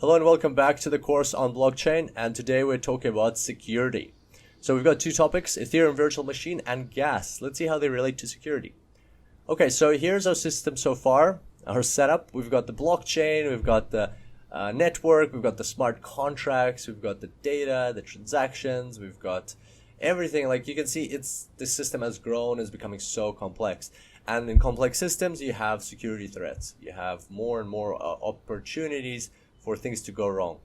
Hello and welcome back to the course on blockchain, and today we're talking about security. So we've got two topics, Ethereum virtual machine and gas. Let's see how they relate to security. Okay, so here's our system so far, our setup. We've got the blockchain, we've got the network, we've got the smart contracts, we've got the data, the transactions, we've got everything. Like you can see, this system has grown, is becoming so complex. And in complex systems, you have security threats. You have more and more opportunities for things to go wrong.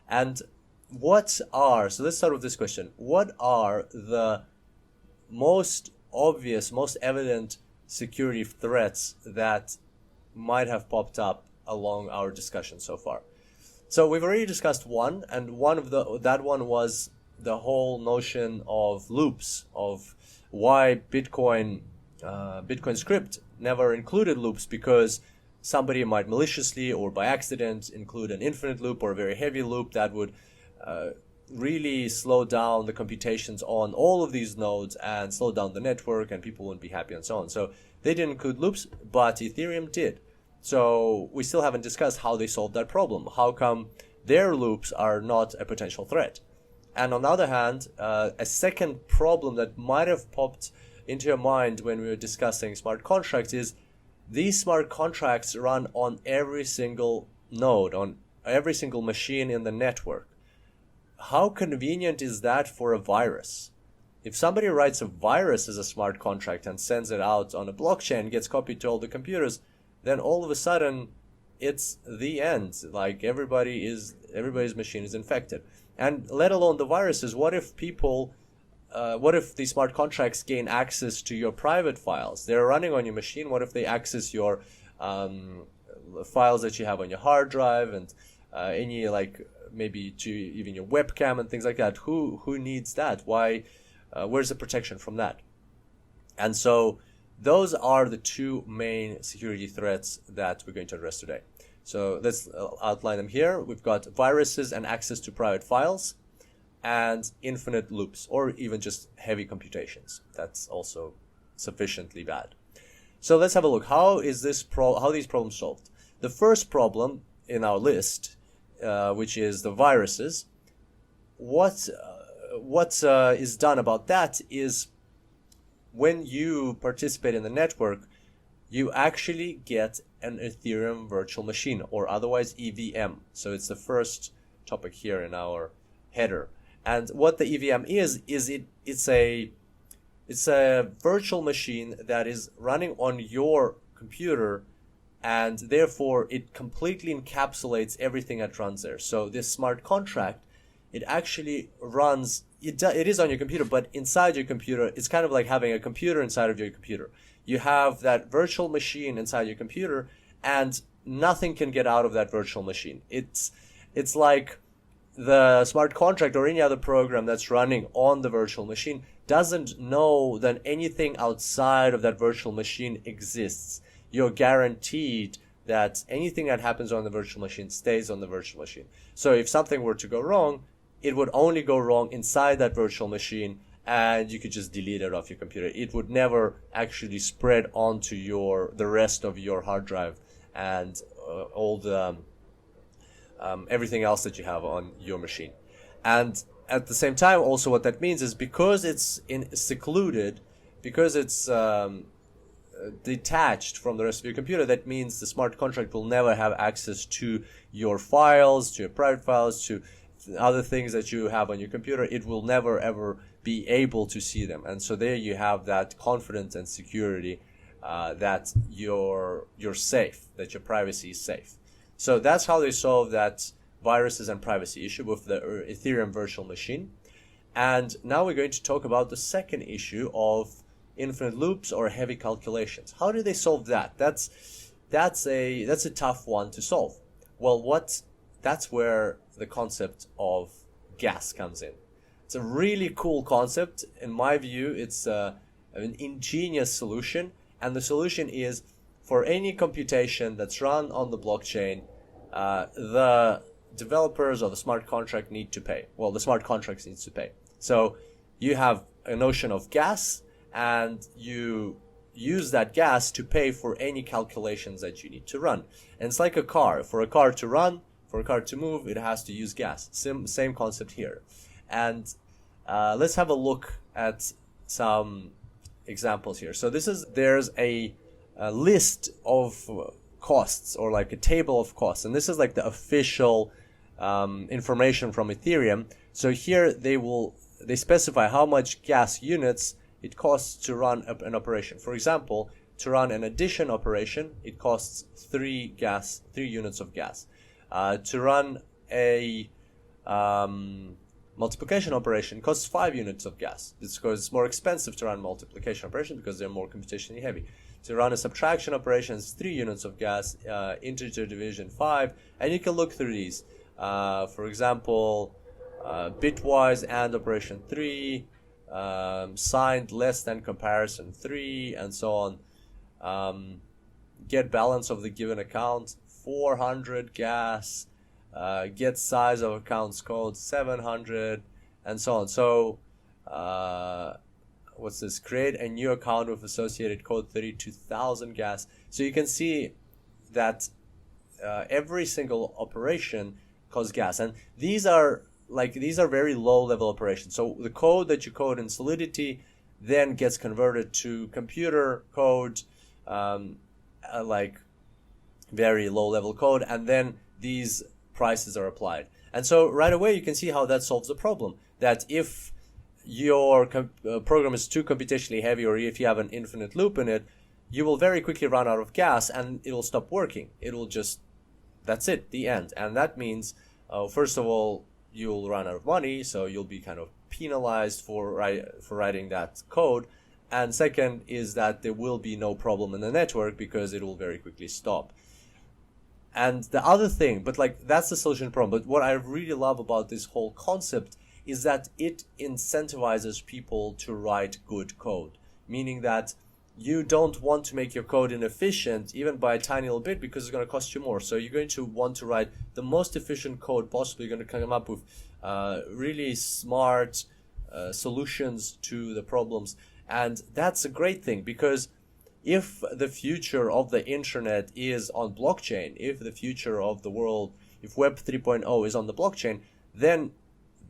And so let's start with this question. What are the most obvious, most evident security threats that might have popped up along our discussion so far? So we've already discussed one, and that one was the whole notion of loops, of why Bitcoin script never included loops, because somebody might maliciously or by accident include an infinite loop or a very heavy loop that would really slow down the computations on all of these nodes and slow down the network, and people wouldn't be happy and so on. So they didn't include loops, but Ethereum did. So we still haven't discussed how they solved that problem. How come their loops are not a potential threat? And on the other hand, a second problem that might have popped into your mind when we were discussing smart contracts is these smart contracts run on every single node, on every single machine in the network. How convenient is that for a virus? If somebody writes a virus as a smart contract and sends it out on a blockchain, gets copied to all the computers, then all of a sudden it's the end. Like everybody's machine is infected. And let alone the viruses, what if these smart contracts gain access to your private files? They're running on your machine. What if they access your files that you have on your hard drive and any, like, maybe to even your webcam and things like that? Who needs that? Why? Where's the protection from that? And so those are the two main security threats that we're going to address today. So let's outline them here. We've got viruses and access to private files, and infinite loops, or even just heavy computations. That's also sufficiently bad. So let's have a look. How these problems solved? The first problem in our list, which is the viruses, what is done about that is when you participate in the network, you actually get an Ethereum virtual machine, or otherwise EVM. So it's the first topic here in our header. And what the EVM is it's a virtual machine that is running on your computer, and therefore it completely encapsulates everything that runs there. So this smart contract, it actually runs, it is on your computer, but inside your computer, it's kind of like having a computer inside of your computer. You have that virtual machine inside your computer, and nothing can get out of that virtual machine. It's like the smart contract or any other program that's running on the virtual machine doesn't know that anything outside of that virtual machine exists. You're guaranteed that anything that happens on the virtual machine stays on the virtual machine. So if something were to go wrong, it would only go wrong inside that virtual machine, and you could just delete it off your computer. It would never actually spread onto the rest of your hard drive and all the everything else that you have on your machine. And at the same time, also what that means is because it's secluded, because it's detached from the rest of your computer, that means the smart contract will never have access to your files, to your private files, to other things that you have on your computer. It will never ever be able to see them. And so there you have that confidence and security that you're safe, that your privacy is safe. So that's how they solve that viruses and privacy issue with the Ethereum virtual machine. And now we're going to talk about the second issue of infinite loops or heavy calculations. How do they solve that? That's a tough one to solve. Well, that's where the concept of gas comes in. It's a really cool concept. In my view, it's an ingenious solution, and the solution is, for any computation that's run on the blockchain, the developers of the smart contract need to pay. Well, the smart contracts needs to pay. So you have a notion of gas, and you use that gas to pay for any calculations that you need to run. And it's like a car. For a car to run, For a car to move, it has to use gas. Same concept here. And let's have a look at some examples here. So there's a list of costs, or like a table of costs, and this is like the official information from Ethereum. So here they specify how much gas units it costs to run an operation. For example, to run an addition operation, it costs 3 units of gas. To run a multiplication operation costs 5 units of gas. It's because it's more expensive to run multiplication operation because they're more computationally heavy. To run a subtraction operation is 3 units of gas, integer division 5, and you can look through these. For example, bitwise and operation 3, signed less than comparison 3, and so on. Get balance of the given account 400 gas, get size of accounts code 700, and so on. So what's this? Create a new account with associated code 32,000 gas. So you can see that every single operation costs gas, and these are very low level operations. So the code that you code in Solidity then gets converted to computer code, like very low level code, and then these prices are applied. And so right away you can see how that solves the problem, that if your program is too computationally heavy, or if you have an infinite loop in it, you will very quickly run out of gas and it will stop working. That's it, the end. And that means first of all, you'll run out of money, so you'll be kind of penalized for writing that code. And second is that there will be no problem in the network because it will very quickly stop. And the other thing, but like that's the solution problem. But what I really love about this whole concept is that it incentivizes people to write good code, meaning that you don't want to make your code inefficient even by a tiny little bit because it's going to cost you more. So you're going to want to write the most efficient code possible. You're going to come up with really smart solutions to the problems. And that's a great thing, because if the future of the internet is on blockchain, if the future of the world, if Web 3.0 is on the blockchain, then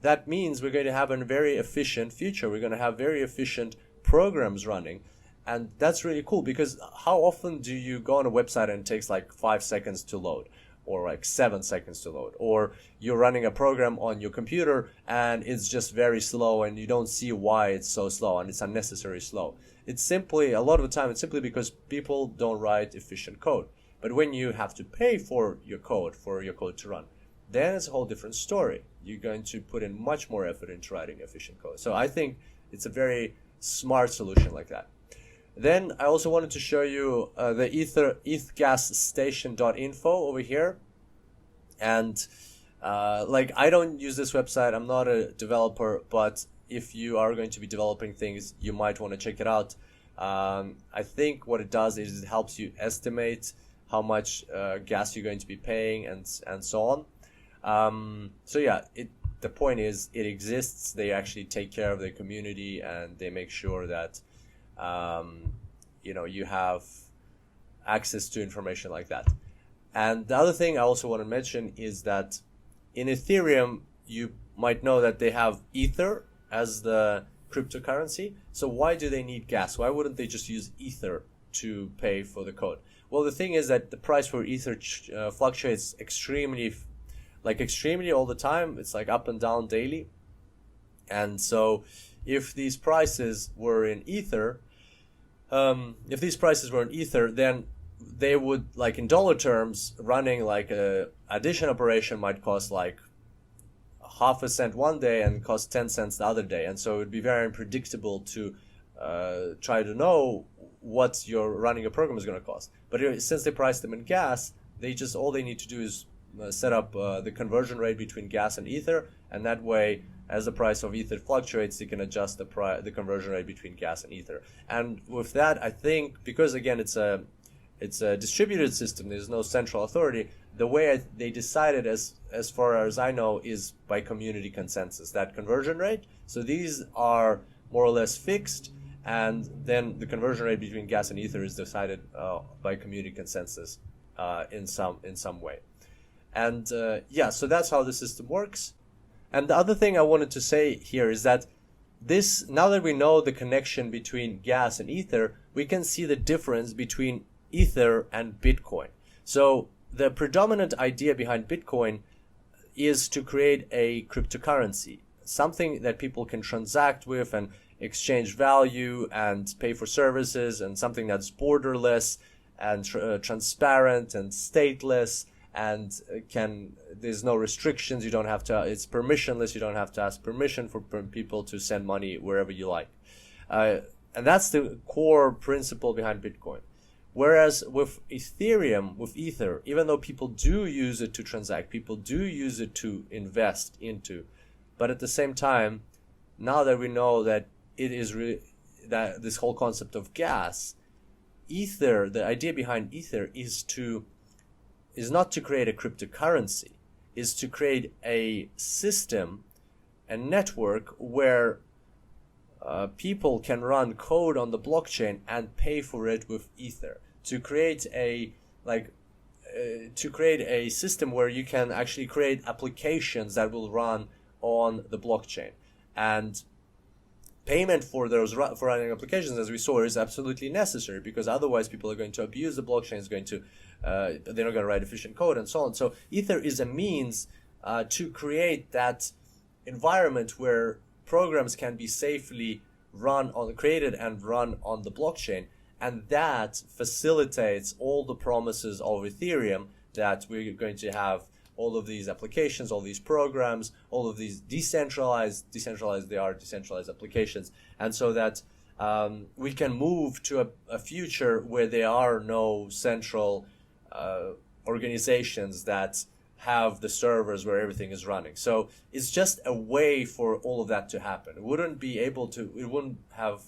that means we're going to have a very efficient future. We're going to have very efficient programs running. And that's really cool, because how often do you go on a website and it takes like 5 seconds to load, or like 7 seconds to load, or you're running a program on your computer and it's just very slow and you don't see why it's so slow and it's unnecessarily slow. It's simply, a lot of the time, it's simply because people don't write efficient code. But when you have to pay for your code to run, then it's a whole different story. You're going to put in much more effort into writing efficient code. So I think it's a very smart solution like that. Then I also wanted to show you the ethgasstation.info over here. And I don't use this website. I'm not a developer, but if you are going to be developing things, you might want to check it out. I think what it does is it helps you estimate how much gas you're going to be paying and so on. So yeah, the point is it exists. They actually take care of their community and they make sure that you have access to information like that. And the other thing I also want to mention is that in Ethereum, you might know that they have Ether as the cryptocurrency. So why do they need gas? Why wouldn't they just use Ether to pay for the code? Well, the thing is that the price for Ether fluctuates extremely all the time. It's like up and down daily. And so if these prices were in Ether, then they would, like in dollar terms, running like a addition operation might cost like half a cent one day and cost 10 cents the other day. And so it would be very unpredictable to try to know what your running a program is going to cost. But since they price them in gas, all they need to do is set up the conversion rate between gas and Ether, and that way, as the price of Ether fluctuates, you can adjust the conversion rate between gas and Ether. And with that, I think, because again it's a distributed system, there's no central authority, the way they decided, as far as I know, is by community consensus, that conversion rate. So these are more or less fixed, and then the conversion rate between gas and Ether is decided by community consensus in some way. And yeah, so that's how the system works. And the other thing I wanted to say here is that this, now that we know the connection between gas and ether, we can see the difference between ether and Bitcoin. So the predominant idea behind Bitcoin is to create a cryptocurrency, something that people can transact with and exchange value and pay for services, and something that's borderless and transparent and stateless, and there's no restrictions. You don't have to, it's permissionless. You don't have to ask permission for people to send money wherever you like. And that's the core principle behind Bitcoin. Whereas with Ethereum, with Ether, even though people do use it to transact, people do use it to invest into, but at the same time, now that we know that it is really, that this whole concept of gas, Ether, the idea behind Ether is not to create a cryptocurrency, is to create a system, a network where people can run code on the blockchain and pay for it with Ether. To create a system where you can actually create applications that will run on the blockchain, and payment for those for running applications, as we saw, is absolutely necessary, because otherwise people are going to abuse the blockchain. Is going to they're not going to write efficient code and so on. So Ether is a means to create that environment where programs can be safely created and run on the blockchain, and that facilitates all the promises of Ethereum, that we're going to have all of these applications, all these programs, all of these decentralized applications, and so that we can move to a future where there are no central organizations that have the servers where everything is running. So it's just a way for all of that to happen. It wouldn't have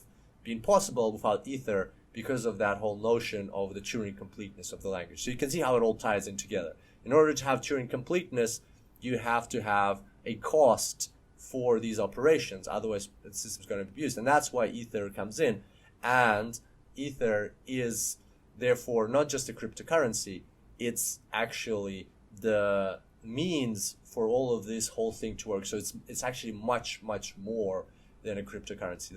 been possible without Ether, because of that whole notion of the Turing completeness of the language. So you can see how it all ties in together. In order to have Turing completeness, you have to have a cost for these operations. Otherwise, the system's going to be abused. And that's why Ether comes in. And Ether is, therefore, not just a cryptocurrency. It's actually the means for all of this whole thing to work. So it's actually much, much more than a cryptocurrency.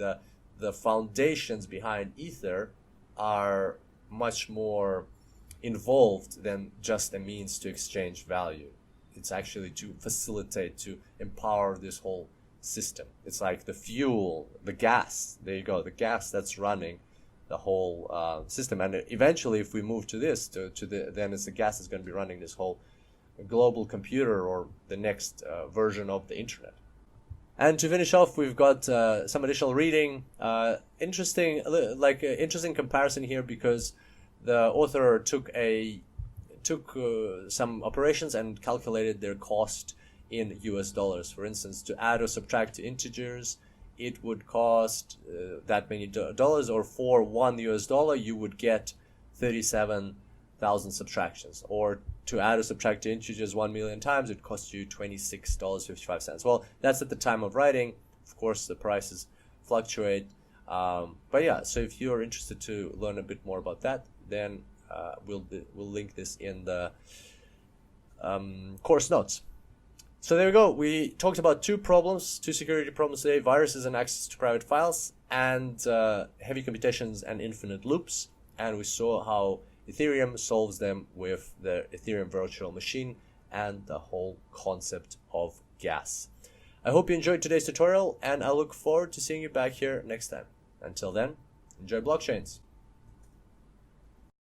The foundations behind Ether are much more involved than just a means to exchange value. It's actually to facilitate, to empower this whole system. It's like the fuel, the gas. There you go, the gas that's running the whole system. And eventually, if we move to this, then it's the gas that's going to be running this whole global computer, or the next version of the internet. And to finish off, we've got some additional reading. Interesting comparison here, because the author took some operations and calculated their cost in US dollars. For instance, to add or subtract to integers, it would cost that many dollars, or for $1 you would get 37,000 subtractions. Or to add or subtract to integers 1 million times, it costs you $26.55. Well, that's at the time of writing. Of course, the prices fluctuate. But yeah, so if you're interested to learn a bit more about that, then we'll link this in the course notes. So there we go. We talked about two security problems today: viruses and access to private files, and heavy computations and infinite loops. And we saw how Ethereum solves them with the Ethereum virtual machine and the whole concept of gas. I hope you enjoyed today's tutorial, and I look forward to seeing you back here next time. Until then, enjoy blockchains.